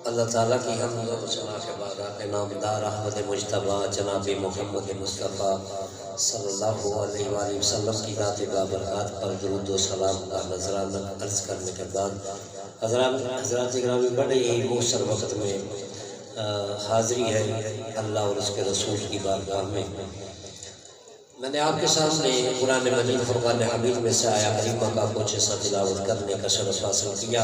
اللہ تعالیٰ کی حمد و ثنا کے بعد آپ نامدار احمد مجتبیٰ جناب محمد مصطفیٰ صلی اللہ علیہ وآلہ وسلم کی ذات بابرکات پر درود و سلام کا نذرانہ عرض کرنے کے بعد حضرات گرامی بڑے ہی مؤثر وقت میں حاضری ہے اللہ اور اس کے رسول کی بارگاہ میں نے آپ کے سامنے قرآن مجید فرقان حمید میں سے آیا کریمہ کا کچھ ایسا تلاوت کرنے کا شرف حاصل کیا۔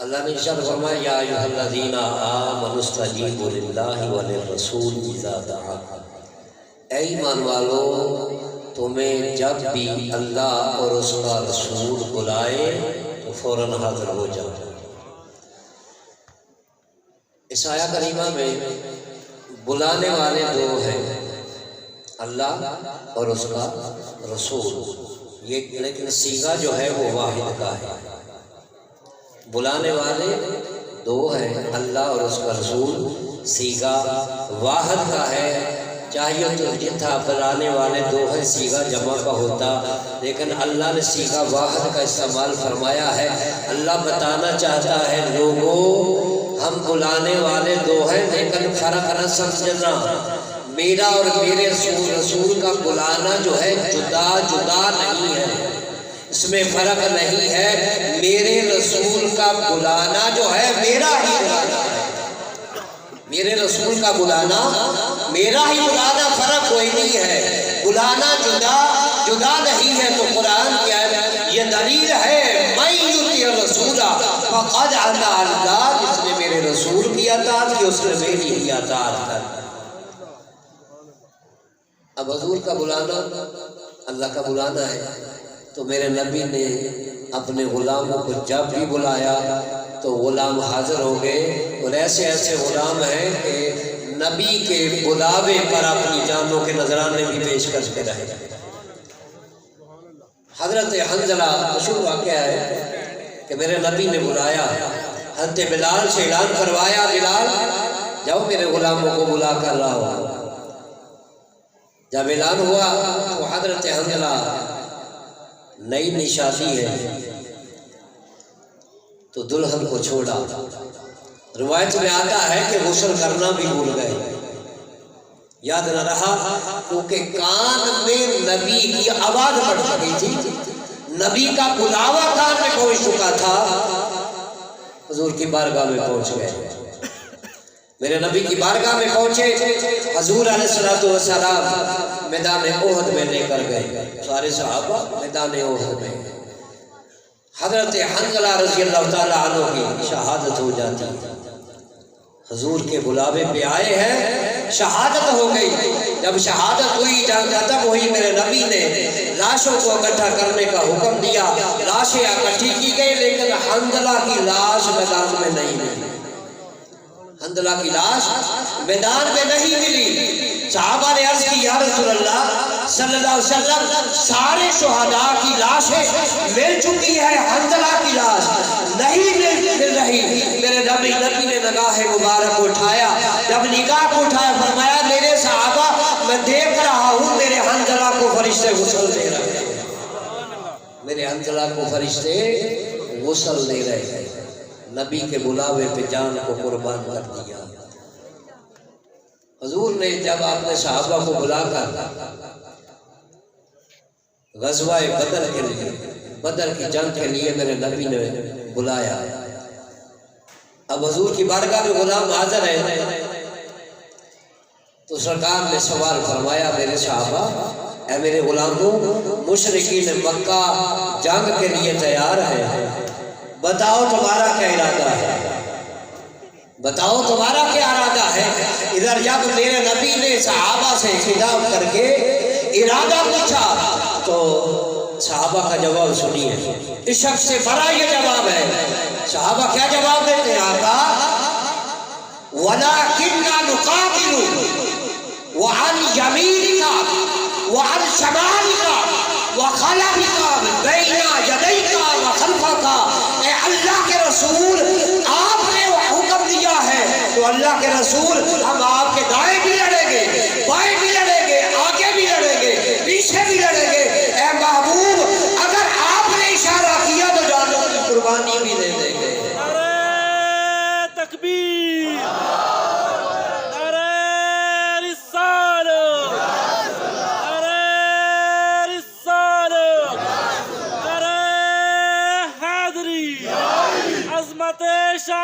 اللہ نے ارشاد فرمایا یا ایھا الذین آمنوا استجیبوا للہ وللرسول اذا دعاکم، اے ایمان والو تمہیں جب بھی اللہ اور اس کا رسول بلائے تو فوراً حاضر ہو جاؤ۔ اس آیہ کریمہ میں بلانے والے دو ہیں، اللہ اور اس کا رسول، یہ لیکن صیغہ جو ہے وہ واحد کا ہے۔ بلانے والے دو ہیں، اللہ اور اس کا رسول، صیغہ واحد کا ہے۔ چاہیے تو جتنا بلانے والے دو ہیں صیغہ جمع کا ہوتا، لیکن اللہ نے صیغہ واحد کا استعمال فرمایا ہے۔ اللہ بتانا چاہتا ہے لوگوں ہم بلانے والے دو ہیں لیکن فرق نہ سمجھنا، میرا اور میرے رسول کا بلانا جو ہے جدا جدا نہیں ہے، اس میں فرق نہیں ہے۔ میرے رسول کا بلانا جو ہے میرا ہی بلانا ہے، میرے رسول کا بلانا میرا ہی بلانا، فرق کوئی نہیں ہے، بلانا جدا جدا نہیں ہے۔ تو قرآن کیا ہے؟ یہ دلیل ہے من یطیع الرسول فقد اطاع اللہ، جس نے میرے رسول کی اطاعت کی اس نے میری ہی اطاعت کر۔ اب حضور کا بلانا اللہ کا بلانا ہے، تو میرے نبی نے اپنے غلاموں کو جب بھی بلایا تو غلام حاضر ہو گئے، اور ایسے ایسے غلام ہیں کہ نبی کے بلاوے پر اپنی جانوں کے نذرانے بھی پیش کرتے رہے۔ حضرت حنظلہ مشہور واقعہ ہے کہ میرے نبی نے بلایا، حضرت بلال سے اعلان کروایا بلال جاؤ میرے غلاموں کو بلا کر لاؤ۔ جب اعلان ہوا تو حضرت حنظلہ نئی شادی ہے تو دلہن کو چھوڑا، روایت میں آتا ہے کہ غسل کرنا بھی بھول گئے، یاد نہ رہا، کیونکہ کان میں نبی کی آواز پڑ گئی تھی، نبی کا بلاوا کان میں پہنچ چکا تھا، حضور کی بارگاہ میں پہنچ گئے۔ میرے نبی کی بارگاہ میں پہنچے، حضور علیہ السلام میدان احد میں لے کر گئے، سارے صحابہ میدان احد میں، حضرت حنظلہ رضی اللہ تعالیٰ عنہ کی شہادت ہو جاتی، حضور کے بلاوے پہ آئے ہیں، شہادت ہو گئی۔ جب شہادت ہوئی، جنگ ختم ہوئی، میرے نبی نے لاشوں کو اکٹھا کرنے کا حکم دیا، لاشیں اکٹھی کی گئی، لیکن حنظلہ کی لاش میدان میں نہیں ملی، حنظلہ کی لاش میدان میں نہیں ملی۔ صحابہ نے عرض کی یا رسول اللہ صلی اللہ علیہ وسلم سارے شہداء کی لاشیں مل چکی ہے، حنظلہ کی لاش نہیں مل رہی۔ میرے نبی نے نگاہ مبارک اٹھایا، جب نگاہ کو اٹھایا فرمایا میرے صحابہ میں دیکھ رہا ہوں میرے حنظلہ کو فرشتے غسل دے رہے ہیں، میرے حنظلہ کو فرشتے غسل دے رہے ہیں۔ نبی کے بلاوے پہ جان کو قربان کر دیا۔ حضور نے جب آپ نے صحابہ کو بلا کر غزوہ بدر کے لیے، بدر کی جنگ کے لیے میرے نبی نے بلایا، اب حضور کی بارگاہ میں غلام حاضر ہے، تو سرکار نے سوال فرمایا میرے صحابہ، اے میرے غلاموں، مشرکین مکہ جنگ کے لیے تیار ہے، بتاؤ تمہارا کیا ارادہ ہے، بتاؤ تمہارا کیا ارادہ ہے۔ ادھر جب میرے نبی نے صحابہ سے خطاب کر کے ارادہ پوچھا تو صحابہ کا جواب سنیے، اس شخص سے بڑا یہ جواب ہے۔ صحابہ کیا جواب دیتے ہیں؟ آقا وَلَكِنَّا نُقَاتِلُ وَعَنْ يَمِينِكَ وَعَنْ شَمَالِكَ وَخَلَفِكَ بَيْنَ يَدَيْكَ وَخَلْفَكَ۔ اے اللہ کے رسول آپ نے حکم دیا ہے تو اللہ کے رسول ہم آپ کے دائیں بھی لڑیں گے، بائیں بھی لڑیں گے، آگے بھی لڑیں گے، پیچھے بھی لڑیں گے۔ اے محبوب اگر آپ نے اشارہ کیا تو جانوں کی قربانی بھی دے دیں گے۔ نعرہ تکبیر۔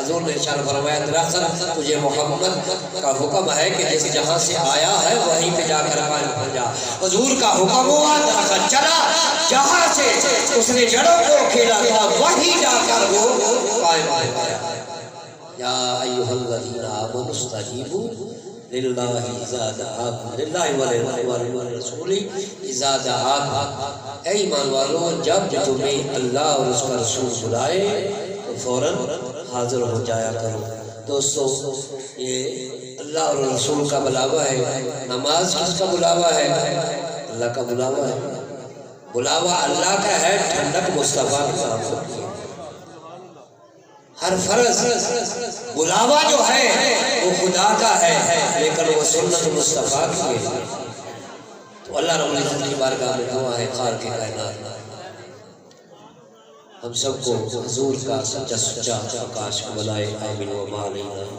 حضور نے ارشاد فرمایا دراصل تجھے محمد کا حکم ہے کہ جس جہاں سے آیا ہے وہیں پہ جا کر قائم ہو جا۔ حضور کا حکم ہوا، دراصل چلا، جہاں سے اس نے جڑوں کو کھیلا تھا وہیں جا کر وہ قائم ہو گیا۔ یا ایھا الذین آمنوا استجیبوا للہ اذا دعاکم، للہ وللرسول اذا دعاکم، اے ایمان والو جب تمہیں اللہ اور اس کا رسول بلائے تو فوراً حاضر ہو جایا کرو۔ دوستو یہ اللہ اور رسول کا بلاوا ہے۔ نماز کس کا بلاوا ہے؟ اللہ کا بلاوا ہے۔ بلاوا اللہ کا ہے، ٹھنڈک مصطفیٰ کے سامنے۔ ہر فرض بلاوا جو ہے وہ خدا کا ہے، لیکن وہ سنت مصطفیٰ کی ہے۔ تو اللہ رب العزت کی بارگاہ میں دعا ہے خالق کائنات ہم سب کو حضور کا سچا سچا پرکاش کو بلائے، آمین و ما علینا۔